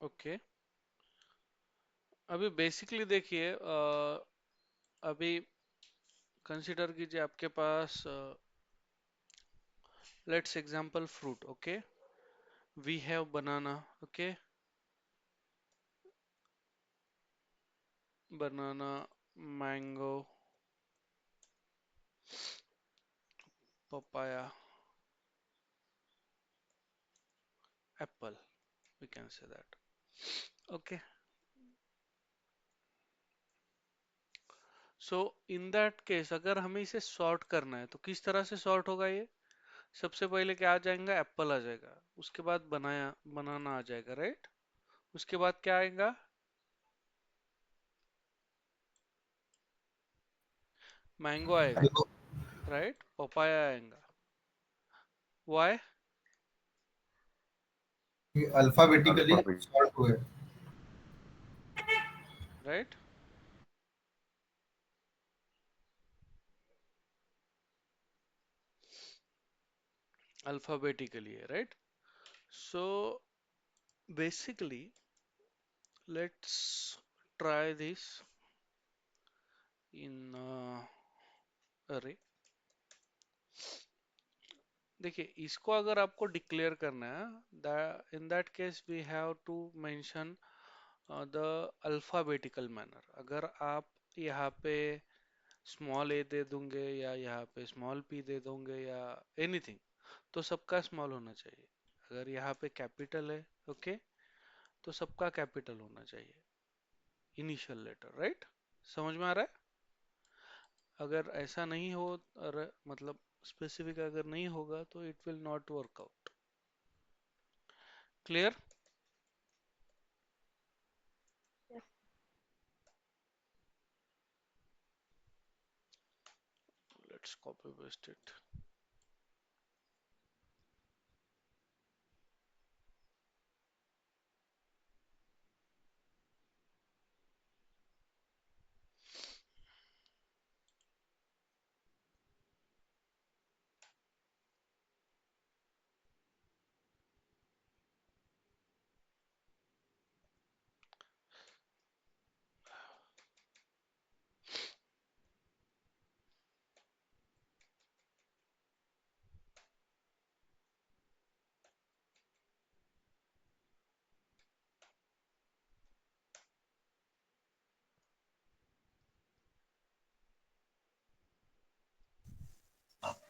Okay, अभी basically देखिए, अभी कंसिडर कीजिए आपके पास, let's example fruit. Okay, we have banana. Okay, banana, mango, papaya, apple, we can say that. Okay, so in that case अगर हमें इसे सॉर्ट करना है तो किस तरह से सॉर्ट होगा ये? सबसे पहले क्या आ जाएगा? एप्पल आ जाएगा. उसके बाद बनाना आ जाएगा, राइट? उसके बाद क्या आएगा? मैंगो आएगा, राइट? पपाया आएगा. वाई? ये अल्फाबेटिकली अल्फाबेट। सॉर्ट हुए। राइट. अल्फाबेटिकली है, right? So basically let's try this in अरे, देखिए इसको अगर आपको डिक्लेयर करना है, in that case we have to mention the alphabetical manner. अगर आप यहाँ पे स्मॉल ए दे दोगे या यहाँ पे स्मॉल पी दे दोगे या एनीथिंग, तो सबका स्मॉल होना चाहिए. अगर यहाँ पे कैपिटल है, ओके, तो सबका कैपिटल होना चाहिए, इनिशियल लेटर, राइट? समझ में आ रहा है? अगर ऐसा नहीं हो, मतलब स्पेसिफिक अगर नहीं होगा तो it will not work out. Clear? Let's copy paste it.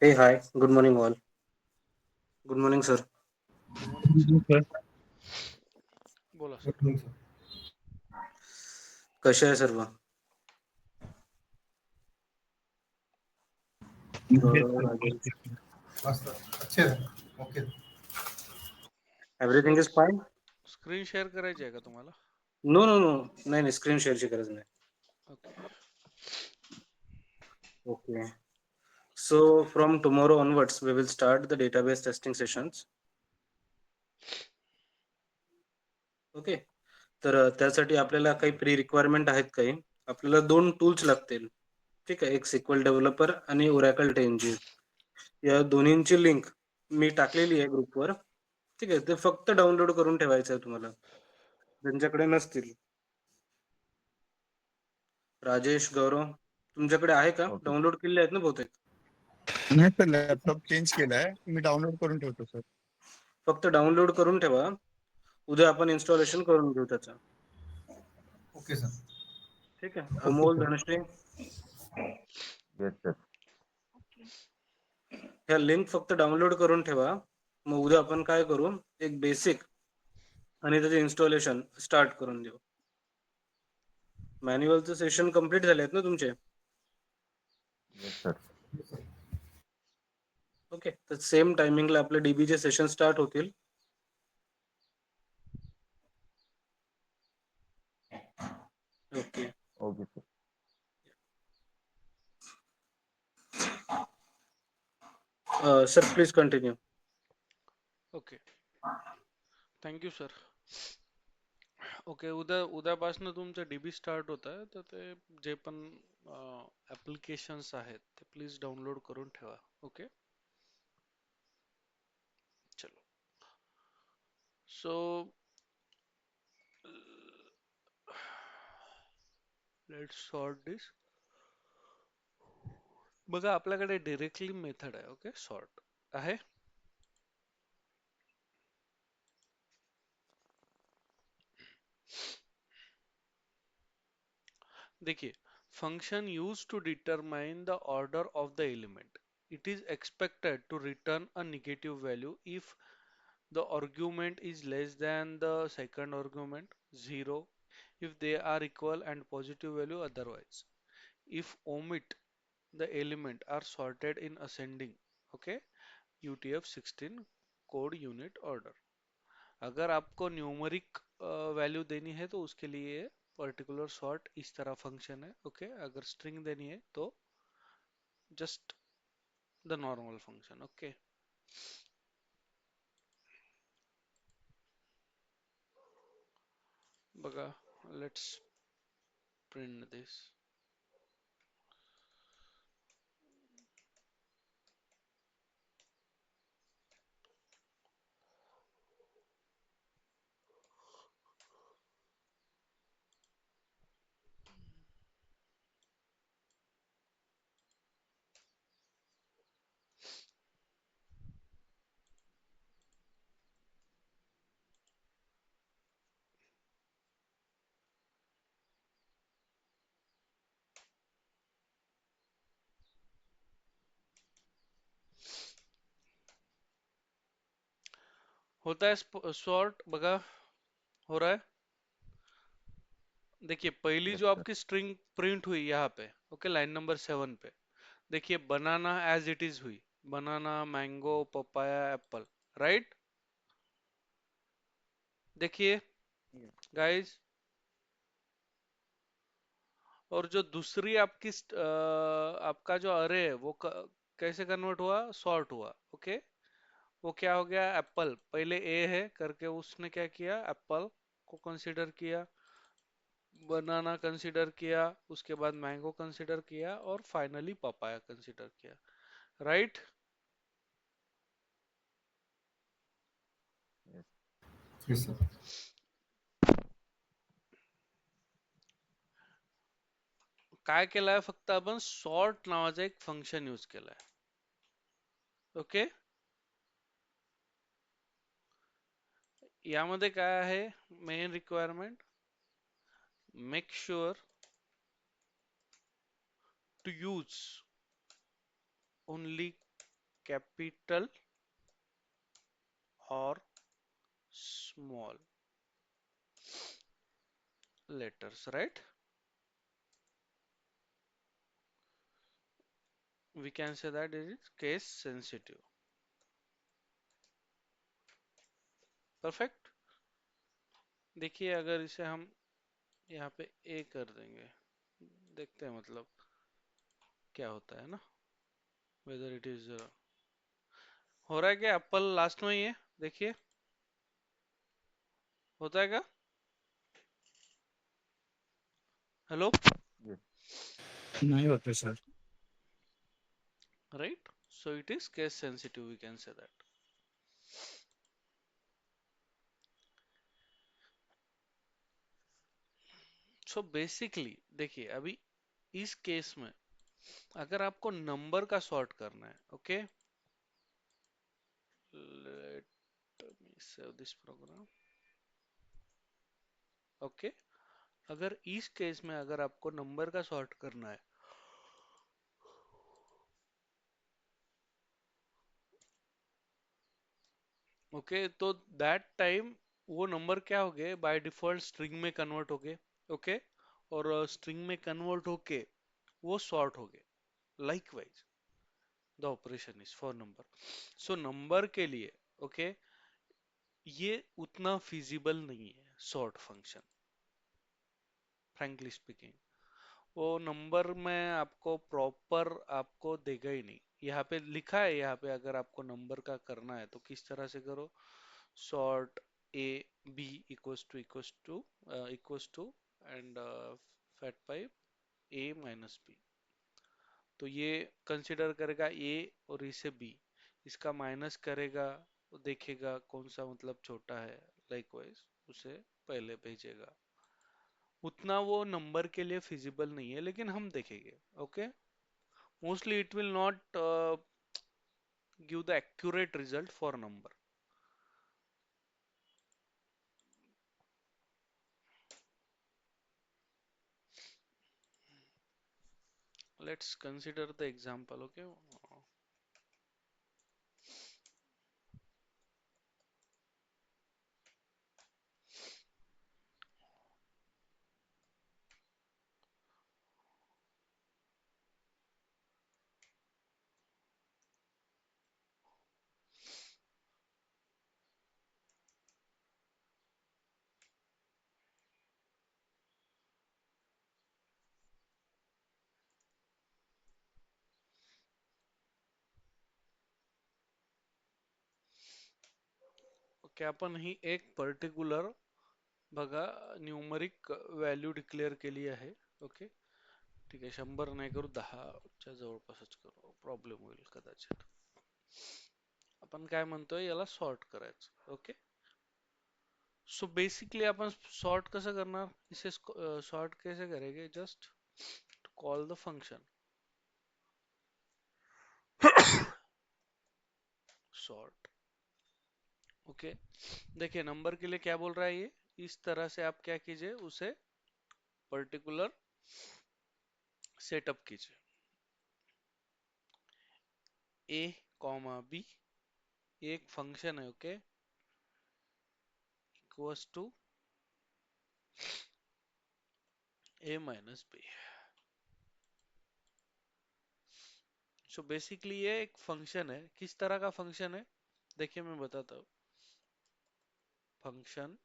Hey, hi. Good morning, all. Good morning, sir. Good morning sir. Sir. बोला सर. Good morning sir. कसे आहे सर्व? गौरव, राजेश. मस्त, अच्छे हैं, okay. Everything is fine? Screen share करायची आहे का तुम्हाला? No, no, no. नाही नाही, स्क्रीन शेअरची गरज नाही. Okay. Okay. So from tomorrow onwards, we will start the database testing sessions. Okay. तर त्यासाठी आपल्याला काही प्री रिक्वायरमेंट आहेत काही. आपल्याला 2 टूल्स लागतील. ठीक आहे. एक SQL डेव्हलपर आणि Oracle TNG. या दोन्हींची लिंक मी टाकलेली आहे ग्रुपवर. ठीक आहे. ते फक्त डाउनलोड करून ठेवायचं आहे तुम्हाला. ज्यांच्याकडे नसतील. राजेश, गौरव, तुमच्याकडे आहे का? ओके डाउनलोड केलेले आहेत ना बहुतेक? नाही सर, लॅपटॉप चेंज केलाय, मी डाउनलोड करून ठेवतो सर. फक्त डाउनलोड करून ठेवा. उद्या आपण इन्स्टॉलेशन करून घेऊ त्याचं. Okay sir. ठीक आहे. Okay Amol, sir. Dhanashree, yes sir. ह्या लिंक फक्त डाउनलोड करून ठेवा. मग उद्या आपण काय करू, एक बेसिक आणि त्याचे इन्स्टॉलेशन स्टार्ट करून देऊ. मॅन्युअलचं सेशन कंप्लीट झाले आहेत ना तुमचे? Yes sir. ओके. तर सेम टायमिंगला आपले डीबीचे सेशन स्टार्ट होतील. Okay. Okay sir. Sir please continue. Okay, thank you sir. Okay, उद्यापासून तुमचं डीबी स्टार्ट होत आहे, तर ते जे पण ऍप्लिकेशन्स आहेत ते प्लीज डाउनलोड करून ठेवा. ओके, चलो. So let's sort this. बघा आपल्याकडे डिरेक्टली मेथड आहे. ओके, सॉर्ट आहे. देखिए, function used to determine the order of the element. It is expected to return a negative value if the argument is less than the second argument, 0, if they are equal, and positive value otherwise. If omit the element are sorted in ascending, okay, UTF-16 code unit order. अगर आपको numeric value देनी है तो उसके लिए particular sort इस तरह function है. ओके, अगर स्ट्रिंग देनी है तो just the normal function. Okay, बघा, लेट्स प्रिंट दिस. होता है सॉर्ट. बघा, हो रहा है. देखिए, पहली यस जो सर. आपकी स्ट्रिंग प्रिंट हुई यहाँ पे, ओके, लाइन नंबर 7 पे, देखिए बनाना एज इट इज हुई. बनाना, मैंगो, पपाया, एप्पल, राइट. देखिए गाइस, और जो दूसरी आपकी आपका जो अरे है वो कैसे कन्वर्ट हुआ, सॉर्ट हुआ. ओके, वो क्या हो गया, एप्पल पहले ए है करके उसने क्या किया, एप्पल को कंसीडर किया, बनाना कंसीडर किया, उसके बाद मैंगो कंसीडर किया, और फाइनली पपाया कंसीडर किया. राइट. Yes sir. काय केलंय, फक्त आपण सॉर्ट नावाचं एक फंक्शन यूज केलंय. ओके, यामध्ये काय आहे main requirement, make sure to use only capital or small letters, right? We can say that it is case sensitive. Perfect. देखिए, अगर इसे हम यहाँ पे a कर देंगे, देखते हैं मतलब क्या होता है ना, whether it is हो रहा है क्या, एप्पल लास्ट में ही है. देखिए, होता है क्या. हेलो. नाही होते sir. Right, so it is case sensitive, we can say that. So basically देखिए, अभी इस केस में अगर आपको नंबर का सॉर्ट करना है, okay, let me save this program. Okay, अगर इस केस में अगर आपको नंबर का सॉर्ट करना है, ओके, तो दैट टाइम वो नंबर क्या हो गए, बाय डिफॉल्ट स्ट्रिंग में कन्वर्ट हो गए. ओके, और स्ट्रिंग में कन्वर्ट होके वो सॉर्ट हो गए. Likewise the operation is for number. So number के लिए, ओके, ये उतना फिजिबल नहीं है सॉर्ट फंक्शन, फ्रैंकली स्पीकिंग. वो नंबर में आपको प्रॉपर आपको देगा ही नहीं. यहाँ पे लिखा है, यहाँ पे अगर आपको नंबर का करना है तो किस तरह से करो, sort A B equals to and fat pipe A minus B. तो ये कंसिडर करेगा ए और इसे बी, इसका माइनस करेगा, देखेगा कौन सा मतलब छोटा है, लाइकवाइज उसे पहले भेजेगा. उतना वो नंबर के लिए फिजिबल नहीं है, लेकिन हम देखेंगे. Okay, mostly it will not give the accurate result for number. Let's consider the example. Okay, okay, आपण ही एक पर्टिक्युलर बघा न्यूमरिक व्हॅल्यू डिक्लेअर केली आहे. ओके, ठीक आहे, 100 नाही करू, 10 च्या जवळपासच करू, प्रॉब्लेम होईल कदाचित. आपण काय म्हणतोय, याला सॉर्ट करायचं. ओके, सो बेसिकली आपण सॉर्ट कसं करणार, इसे सॉर्ट कैसे करेंगे, just call the function sort. Okay, देखिए नंबर के लिए क्या बोल रहा है ये, इस तरह से आप क्या कीजिए, उसे पर्टिकुलर सेटअप कीजिए. ए कॉमा बी, एक फंक्शन है. Okay, equals to A minus B. So basically ये एक फंक्शन है. किस तरह का फंक्शन है, देखिए मैं बताता हूँ. फंक्शन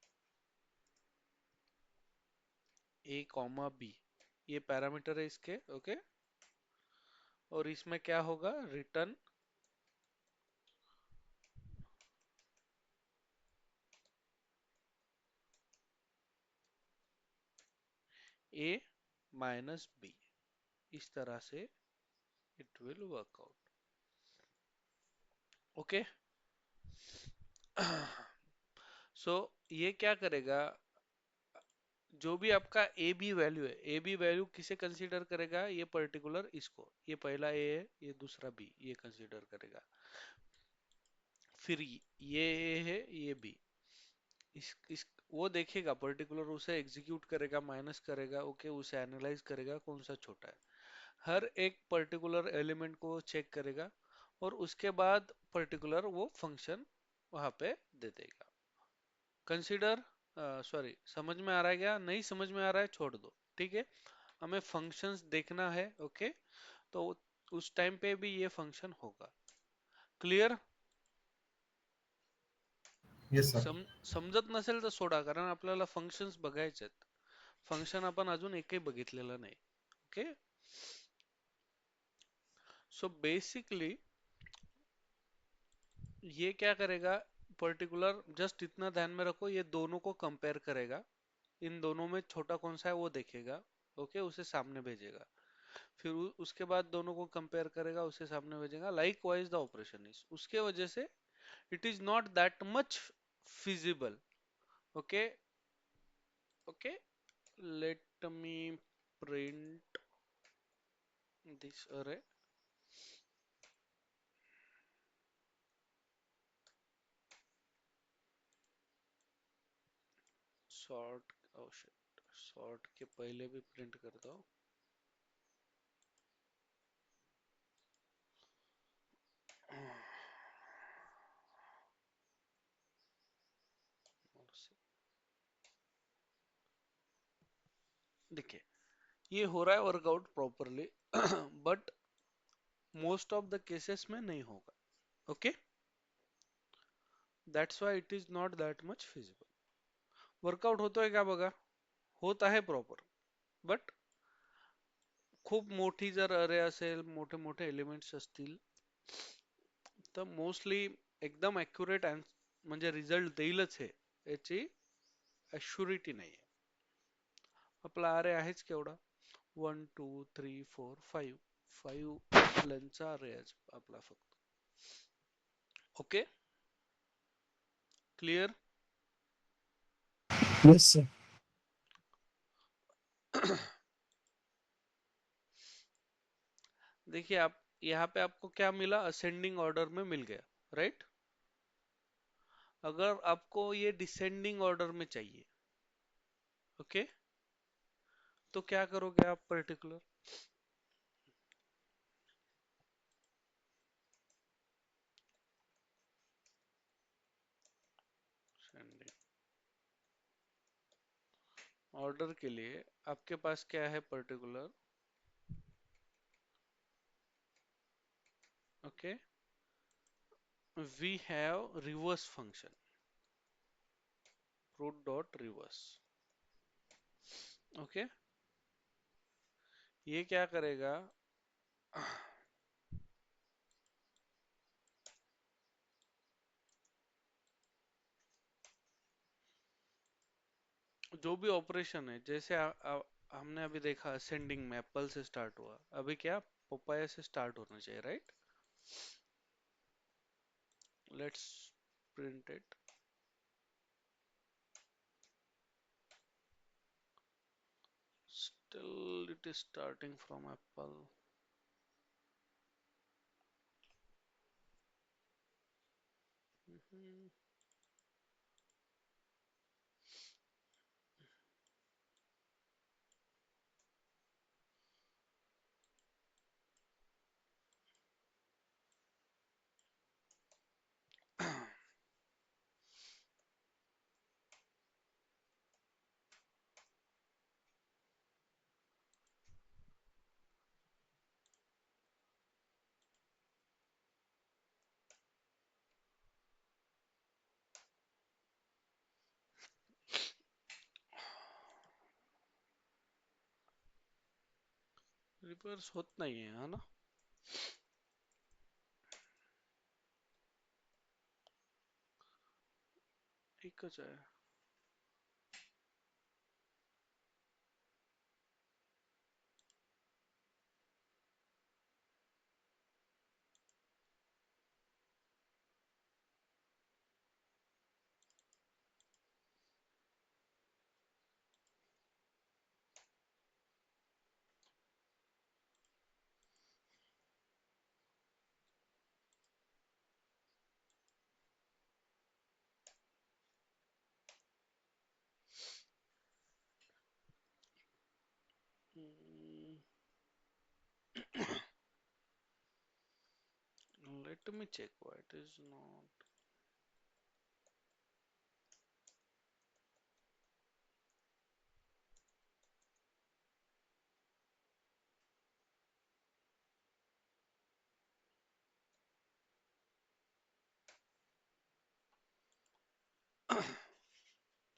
ए कॉमा बी, ये पैरामीटर है इसके. ओके, और इसमें क्या होगा, रिटर्न ए माइनस बी. इस तरह से it will work out. Okay, so ये क्या करेगा, जो भी आपका ए बी वैल्यू है, ए बी वैल्यू किसे कंसीडर करेगा, ये पर्टिकुलर इसको, ये पहला ए है, ये दूसरा बी, ये कंसीडर करेगा. फिर ये ए है, ये बी, इस वो देखेगा पर्टिकुलर, उसे एग्जीक्यूट करेगा, माइनस करेगा. ओके, उसे एनालाइज करेगा कौन सा छोटा है, हर एक पर्टिकुलर एलिमेंट को चेक करेगा, और उसके बाद पर्टिकुलर वो फंक्शन वहां पे दे देगा. कंसीडर, सॉरी, समझ में आ रहा है क्या, नहीं समझ में आ रहा है छोड़ दो. ठीक है, हमें फंक्शंस देखना है. ओके, तो उस टाइम पे भी ये फंक्शन होगा. क्लियर? Yes, sir. समजत नसेल तर सोडा, कारण आपल्याला फंक्शन्स बघायचे आहेत. फंक्शन आपण अजून एकही बघितलेलं नाही. ओके, सो बेसिकली ये क्या करेगा, पर्टिकुलर जस्ट इतना ध्यान में रखो, ये दोनों को कंपेयर करेगा, इन दोनों में छोटा कौन सा है वो देखेगा. ओके, उसे सामने भेजेगा. फिर उसके बाद दोनों को कंपेयर करेगा, उसे सामने भेजेगा. Like wise the operation is, उसके वजह से it is not that much feasible. Okay, okay, let me print this अरे. सॉर्ट, oh shit, सॉर्ट के पहले भी प्रिंट करता हूँ. देखिए, ये हो रहा है workout properly, but most of the cases में नहीं होगा. Okay, that's why it is not that much feasible. Workout होतोय का बघा, होत आहे प्रॉपर, बट खूप मोठी जर अरे असेल, मोठे मोठे एलिमेंट्स असतील, तर मोस्टली एकदम ॲक्युरेट म्हणजे रिझल्ट देईलच हे, याची ॲश्युरिटी नाही आहे. आपला अरे आहेच केवढा, 1 2 3 4 5 लेंथचा अरे आहे आपला फक्त. Okay, clear? Yes, sir. देखिए आप यहाँ पे आपको क्या मिला, असेंडिंग ऑर्डर में मिल गया, राइट। अगर आपको ये डिसेंडिंग ऑर्डर में चाहिए, ओके, तो क्या करोगे आप पर्टिकुलर, ऑर्डर के लिए आपके पास क्या है particular, okay, we have reverse function, root dot reverse, okay. ये क्या करेगा, जो भी ऑपरेशन है, जैसे हमने अभी देखा असेंडिंग में एप्पल से स्टार्ट हुआ, अभी क्या पपाया से स्टार्ट होना चाहिए, right. Let's print it, still it is starting from apple. Mhm. Reverse होत नहीं है ना, एकच आहे. Mm, let me check why it is not.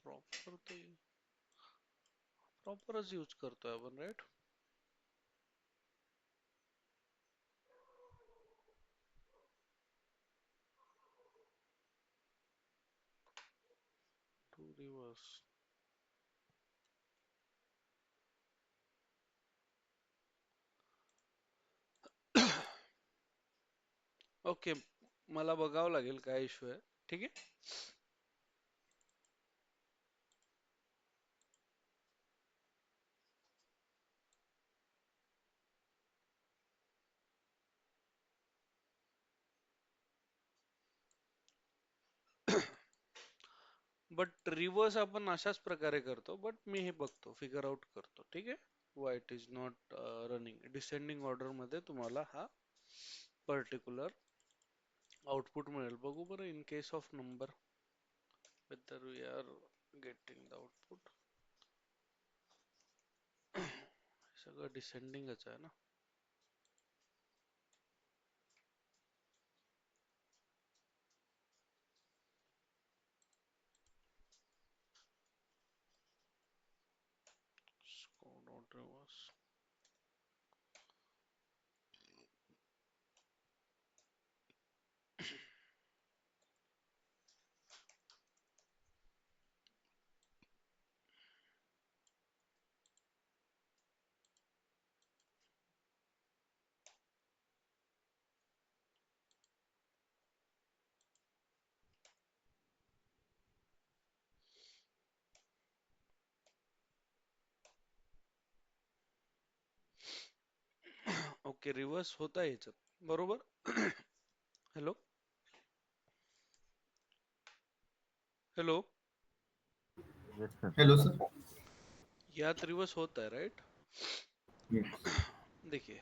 Proper तो प्रॉपरच यूज करतोय आपण, राईट. To reverse. ओके, मला बघावं लागेल काय इश्यू आहे, ठीक आहे. बट रिवर्स आपण अशाच प्रकारे करतो, बट मी हे बघतो, फिगर आउट करतो, ठीक आहे. Why it is not running descending order मध्ये तुम्हाला हा पर्टिक्युलर आउटपुट मिळेल. बघू बरं, in case of number whether we are getting the output. सगळं डिसेंडिंगच आहे ना. Score dot reverse. Okay reverse होता याच्यात बरोबर. Hello hello Yes, sir. Hello sir. यात रिव्हर्स होत आहे राइट. Yes. देखिए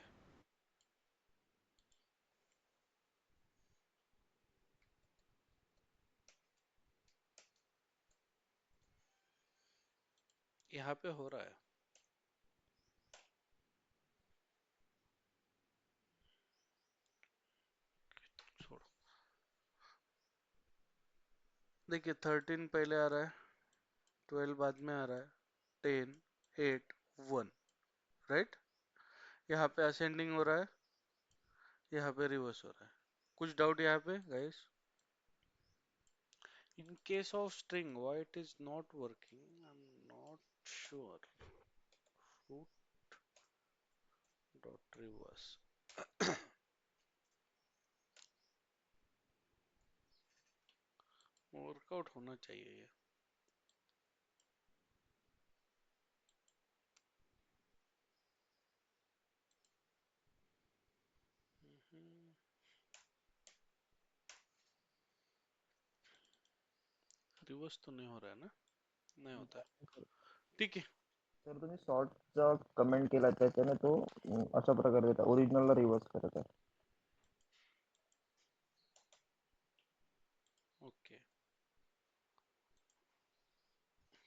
यहाँ पे हो रहा है. छोड़ो. देखिए 13 पहले आ रहा है, 12 बाद में आ रहा है, 10 8 1 राइट. यहाँ पे असेंडिंग हो रहा है, यहाँ पे रिवर्स हो रहा है. कुछ डाउट यहाँ पे guys? In case of string, why it is not working? I'm not sure. Root dot reverse. Workout होना चाहिए ये. रिवर्स तो नहीं हो रहा है ना? नहीं होता है. ठीक है. सर तुम्ही सॉर्टचा कमेंट केला त्याच्याने तो अशा प्रकारे देता ओरिजिनलला रिव्हर्स करत आहे. ओके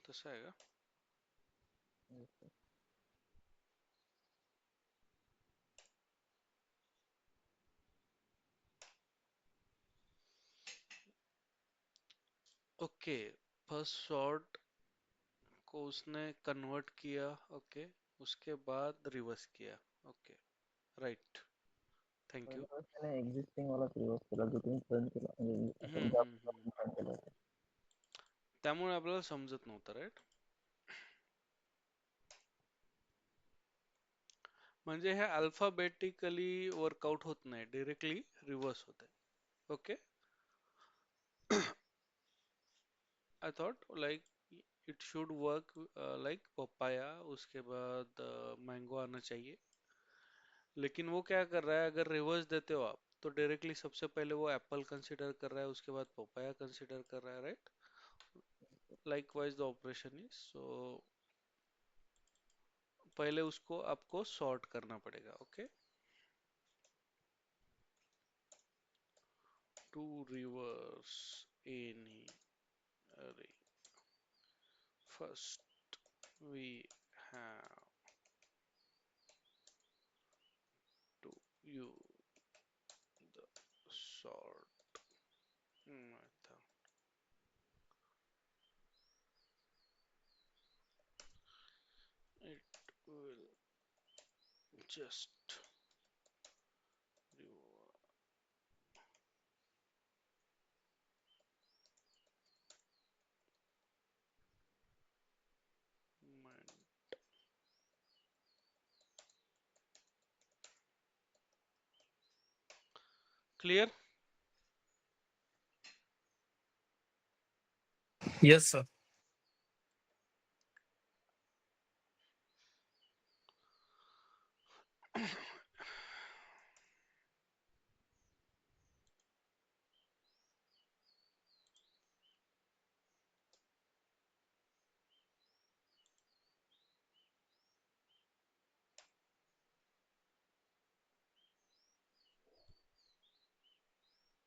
तसं आहे का? ओके फर्स्ट शॉर्ट को उसने कन्वर्ट किया. ओके उसके बाद रिवर्स किया. Okay right. Thank you. पहिल्या वेळेस त्याने एक्झिस्टिंग वाला रिव्हर्स केला जो तुम्ही प्रिंट केला म्हणजे असं ज्या प्रिंट केलं होतं. त्यामुळे आपल्याला समजत नव्हतं राइट. म्हणजे हे अल्फाबेटिकली वर्कआउट होत नाही, डायरेक्टली रिवर्स होते. Okay I thought like it should work like papaya, उसके बाद मैंगो आना चाहिए. लेकिन वो क्या कर रहा है, अगर रिवर्स देते हो आप तो डायरेक्टली सबसे पहले वो एप्पल कंसीडर कर रहा है, उसके बाद पपाया कंसीडर कर रहा है right. Likewise the operation is so पहले उसको आपको सॉर्ट करना पड़ेगा. Okay to reverse any array, first we have to use the sort method. It will just revert. Clear? Yes sir.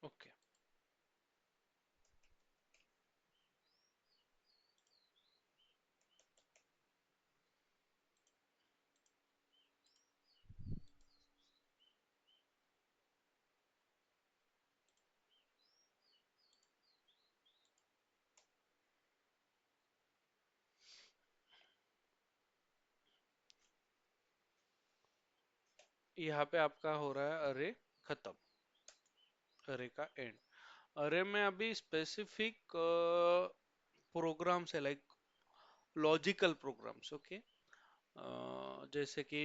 Okay. यहाँ पे आपका हो रहा है अरे खत्म, अरे का एंड. अरे में अभी स्पेसिफिक प्रोग्राम्स है लाइक लॉजिकल प्रोग्राम्स. ओके जैसे कि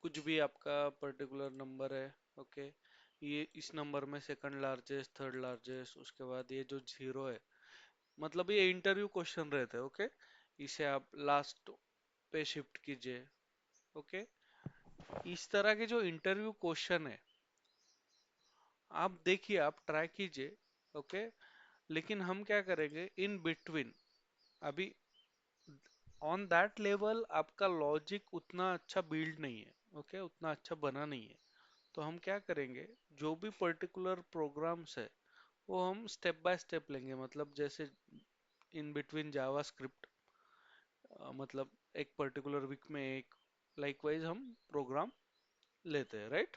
कुछ भी आपका पर्टिकुलर नंबर है. ओके ये इस नंबर में सेकंड लार्जेस्ट, थर्ड लार्जेस्ट, उसके बाद ये जो जीरो है, मतलब ये इंटरव्यू क्वेश्चन रहते हैं. ओके इसे आप लास्ट पे शिफ्ट कीजिए. ओके इस तरह के जो इंटरव्यू क्वेश्चन है, आप देखिए, आप ट्राई कीजिए, ओके। लेकिन हम क्या करेंगे इन बिटवीन, अभी ऑन दैट लेवल आपका लॉजिक उतना अच्छा बिल्ड नहीं है, ओके, उतना अच्छा बना नहीं है। तो हम क्या करेंगे, जो भी पर्टिकुलर प्रोग्राम्स है वो हम स्टेप बाय स्टेप लेंगे, मतलब जैसे इन बिटवीन जावा स्क्रिप्ट, मतलब एक पर्टिकुलर वीक में एक लाइकवाईज हम प्रोग्राम लेते हैं, राईट?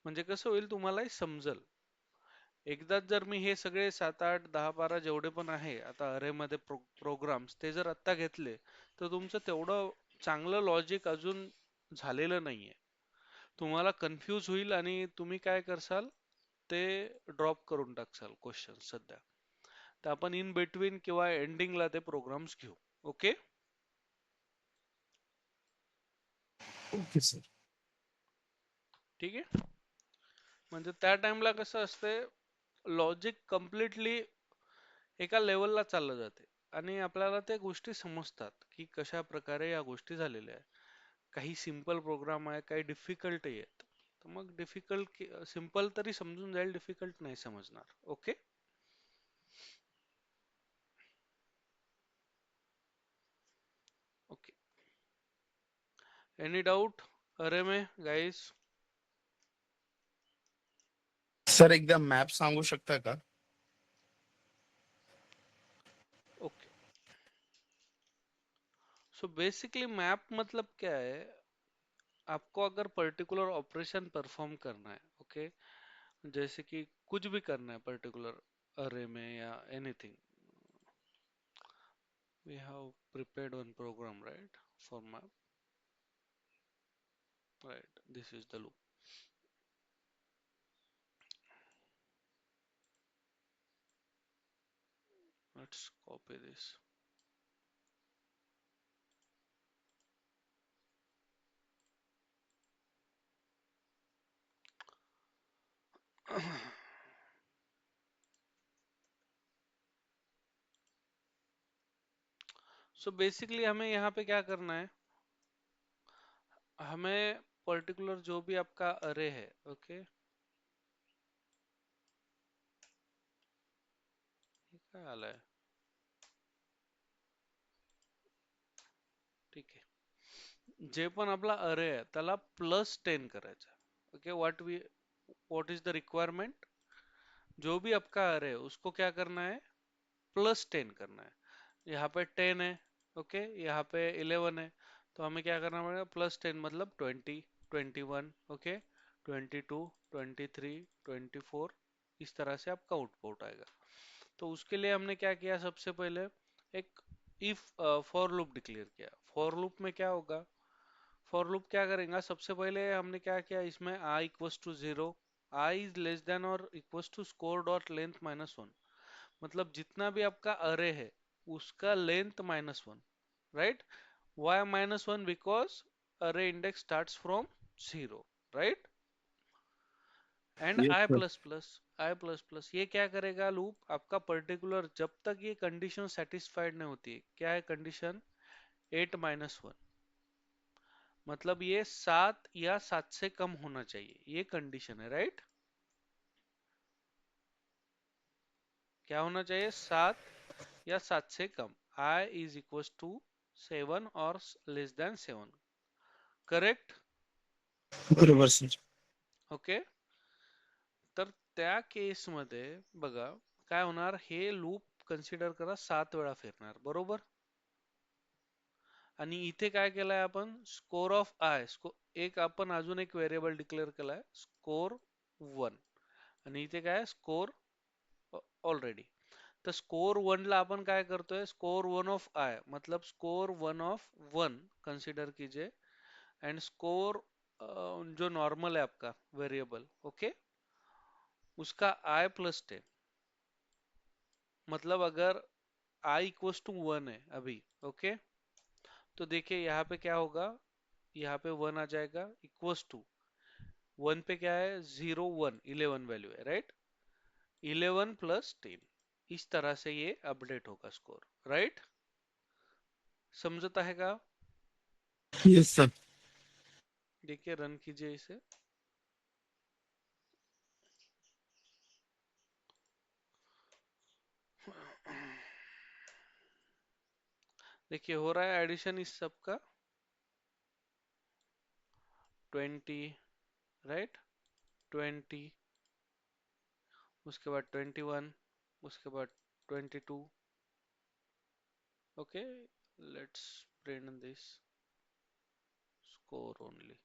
म्हणजे कसं होईल तुम्हालाही समजल. एकदा जर मी हे सगळे 7 8 10 12 जेवढे पण आहे आता अरे मध्ये प्रोग्राम्स ते जर आत्ता घेतले, तर तुमचं तेवढं चांगलं लॉजिक अजून झालेलं नाहीये. तुम्हाला कन्फ्यूज होईल आणि तुम्ही काय करसाल, ते ड्रॉप करून टाकसाल क्वेश्चन सध्या. तर आपण इन बिटवीन किंवा एंडिंगला ते प्रोग्राम्स घेऊ. Okay, okay sir. ठीक आहे. म्हणजे त्या टाइमला कसं असते, लॉजिक कम्प्लिटली एका लेवलला चाललं जाते आणि आपल्याला त्या गोष्टी समजतात की कशा प्रकारे या गोष्टी झालेल्या आहेत. काही सिंपल प्रोग्राम आहे, काही डिफिकल्ट आहेत. तर मग डिफिकल्ट सिंपल तरी समजून जाईल, डिफिकल्ट नाही समजणार. Okay, okay. एनी डाउट अरे में गाइस? सर एकदा मॅप सांगू शकता का? ओके. सो बेसिकली मैप मतलब क्या है, आपको अगर पर्टिकुलर ऑपरेशन परफॉर्म करना है, ओके, जैसे कि कुछ भी करना है पर्टिकुलर अरे में या anything, we have prepared one program, right, for map, right? This is the loop. Let's copy this. So basically हमें यहाँ पे क्या करना है, हमें पर्टिकुलर जो भी आपका अरे है, ओके, ये काय आलंय, ठीक आहे. जे पण आपला अरे आहे त्याला +10 करायचं आहे. Okay, what is the requirement, जो भी आपका अरे है उसको क्या करना है, +10 करना है. यहाँ पे 10 है, ओके, यहाँ पे 11 है, तो हमें क्या करना पड़ेगा, +10 मतलब 20, 21, ओके, 22, 23, 24, इस तरह से आपका आउटपुट आएगा. तो उसके लिए हमने क्या किया, सबसे पहले एक इफ फॉर लूप डिक्लेयर किया. फॉर लूप में क्या होगा, फॉर लूप क्या करेगा, सबसे पहले हमने क्या किया, इसमें i equals to 0, i is less than और equals to score dot length -1, मतलब जितना भी आपका अरे है उसका length -1, right? Why -1, because array index starts from 0, right? And yes sir. I plus plus ये क्या करेगा लूप, आपका पर्टिकुलर जब तक ये कंडीशन सेटिस्फाइड नहीं होती है, क्या है कंडीशन, 8 - 1, मतलब ये 7 या 7 से कम होना चाहिए, ये कंडीशन है, राइट? क्या होना चाहिए, 7 या 7 से कम, i इज इक्वल टू 7 और लेस देन 7, करेक्ट? बरोबर सर. ओके. तर त्या केस मध्ये बघा काय होणार, हे लूप कन्सिडर करा 7 वेळा फिरणार, बरोबर? आणि इथे काय केलंय आपण, स्कोर ऑफ आय, एक आपण अजून एक व्हेरिएबल डिक्लेअर केलाय, स्कोर 1, आणि इथे काय स्कोर ऑलरेडी. तर स्कोर 1 ला आपण काय करतोय, स्कोर 1 ऑफ आय मतलब स्कोर 1 ऑफ 1 कंसिडर कीजिए, एंड स्कोर जो नॉर्मल है आपका वेरिएबल, ओके, उसका i +10, मतलब अगर i इक्वस टू 1 है अभी, ओके, तो देखिए यहाँ पे क्या होगा, यहाँ पे 1 आ जाएगा, इक्वस टू 1 पे क्या है, 0 1 11 वैल्यू है, राइट? 11 + 10, इस तरह से ये अपडेट होगा स्कोर, राइट? समझता है का? Yes sir. देखिए रन कीजिए इसे। देखिए हो रहा है एडिशन इस सब का 20, राइट, 20, उसके बाद 21, उसके बाद 22। Okay, let's print this score only.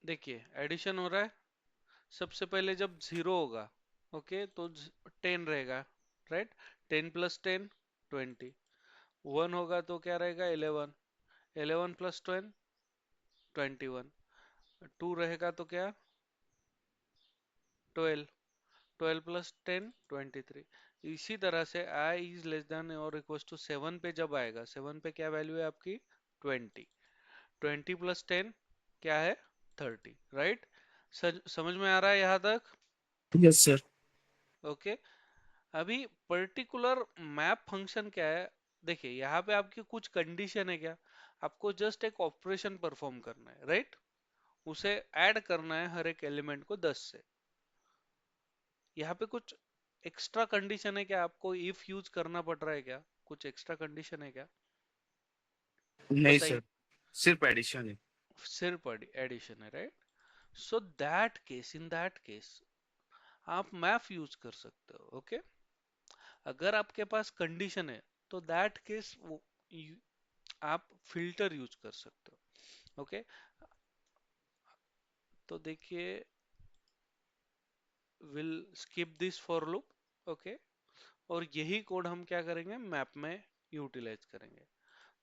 देखिए एडिशन हो रहा है। सबसे पहले जब 0 होगा, ओके, तो 10 रहेगा, राइट। 10 प्लस 10 20। 1 होगा तो क्या रहेगा 11। 11 प्लस 10 21। 2 रहेगा तो क्या 12। 12 प्लस 10 23। इसी तरह से i इज लेस देन और इक्वल टू 7 पे जब आएगा, 7 पे क्या वैल्यू है आपकी 20। 20 प्लस 10 क्या है 30, राइट। समझ में आ रहा है यहाँ तक? Yes sir. ओके। अभी पर्टिकुलर मैप फंक्शन क्या है? देखिए यहाँ पे आपकी कुछ कंडीशन है क्या? आपको जस्ट एक ऑपरेशन परफॉर्म करना है, राइट। उसे ऐड करना है हर एक एलिमेंट को 10 से। यहाँ पे कुछ एक्स्ट्रा कंडीशन है क्या? आपको इफ यूज करना पड़ रहा है क्या? कुछ एक्स्ट्रा कंडीशन है क्या? नहीं बताइए। सर, सिर्फ एडिशन है। सिर्फ एडिशन है, right. So that case, in that case आप मैप यूज कर सकते हो, ओके। अगर आपके पास कंडीशन है तो दैट केस आप फिल्टर यूज कर सकते हो, ओके। तो देखिए will skip this for loop, okay. और यही कोड हम क्या करेंगे मैप में यूटिलाइज करेंगे।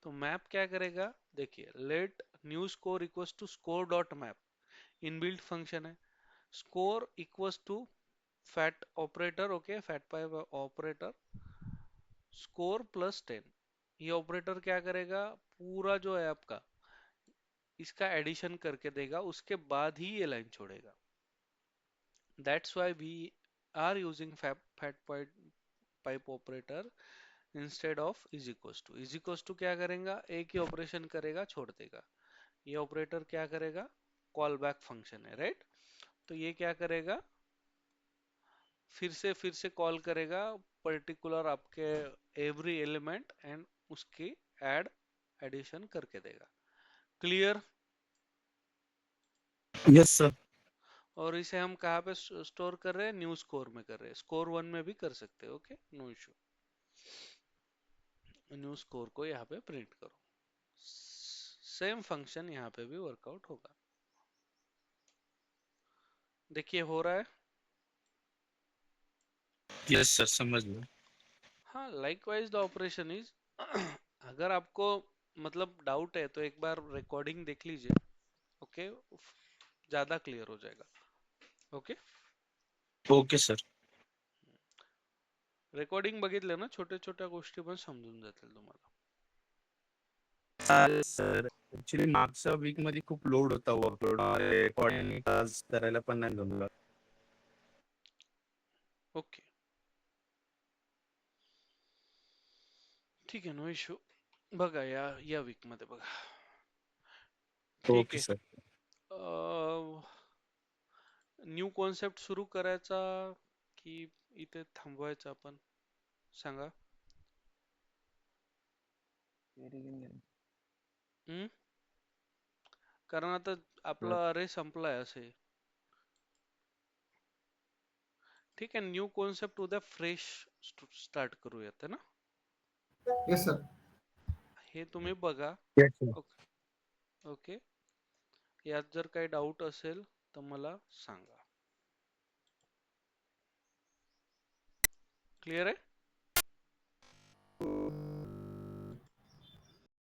तो मैप क्या करेगा? देखिए let new score equals to score dot map, inbuilt function है। Score equals to fat operator, okay, fat pipe operator, score plus 10। ये ऑपरेटर क्या करेगा? पूरा जो है आपका इसका एडिशन करके देगा, उसके बाद ही ये लाइन छोड़ेगा। That's why we are using fat pipe operator instead of is equals to. Is equals to क्या करेगा? एक ही ऑपरेशन करेगा, छोड़ देगा। ये ऑपरेटर क्या करेगा? कॉल बैक फंक्शन है, राइट। तो ये क्या करेगा? फिर से कॉल करेगा पर्टिकुलर आपके एवरी एलिमेंट एंड उसकी एडिशन करके देगा। क्लियर? Yes sir. और इसे हम कहाँ पे स्टोर कर रहे हैं? न्यू स्कोर में कर रहे हैं। स्कोर 1 में भी कर सकते हैं, okay, no issue. New score को यहाँ पे प्रिंट करो। सेम फंक्शन यहाँ पे भी वर्कआउट होगा। देखिए हो रहा है। यस सर, समझ लो। हाँ, लाइकवाइज द ऑपरेशन इज अगर आपको मतलब डाउट है तो एक बार रिकॉर्डिंग देख लीजिए, ओके, ज्यादा क्लियर हो जाएगा, ओके। Okay sir. रेकॉर्डिंग बघितलं ना, छोट्या छोट्या गोष्टी पण समजून जातील तुम्हाला. चालेल सर. ऍक्च्युली मागच्या वीक मध्ये खूप लोड होता वर्कलोड, रेकॉर्डिंग क्लास करायला पण नाही जमलं. ओके, ठीक आहे, नो इश्यू. बघा या वीक मध्ये बघा. ठीक ओके आहे. सर. न्यू कॉन्सेप्ट सुरू करायचा की इथे थांबवायचा आपण? सांगा. हम्म, कारण आता आपला अरे संपलाय असे. ठीक आहे, न्यू कॉन्सेप्ट उद्या फ्रेश स्टार्ट करूयात है ना. Yes sir. हे तुम्ही बघा. Yes sir. Okay, okay. यात जर काही डाऊट असेल तर मला सांगा. क्लिअर आहे?